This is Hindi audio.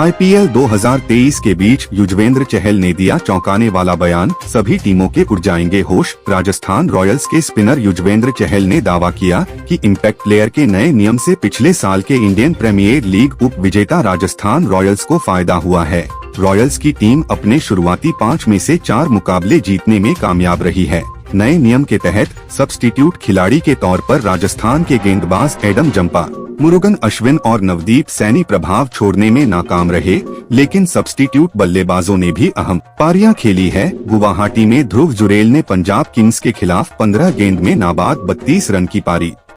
IPL 2023 के बीच युजवेंद्र चहल ने दिया चौंकाने वाला बयान, सभी टीमों के उड़ जाएंगे होश। राजस्थान रॉयल्स के स्पिनर युजवेंद्र चहल ने दावा किया कि इम्पैक्ट प्लेयर के नए नियम से पिछले साल के इंडियन प्रीमियर लीग उप विजेता राजस्थान रॉयल्स को फायदा हुआ है। रॉयल्स की टीम अपने शुरुआती 5 में से 4 मुकाबले जीतने में कामयाब रही है। नए नियम के तहत सब्स्टिट्यूट खिलाड़ी के तौर पर राजस्थान के गेंदबाज एडम जंपा, मुरुगन अश्विन और नवदीप सैनी प्रभाव छोड़ने में नाकाम रहे, लेकिन सब्स्टिट्यूट बल्लेबाजों ने भी अहम पारियां खेली है। गुवाहाटी में ध्रुव जुरेल ने पंजाब किंग्स के खिलाफ 15 गेंद में नाबाद 32 रन की पारी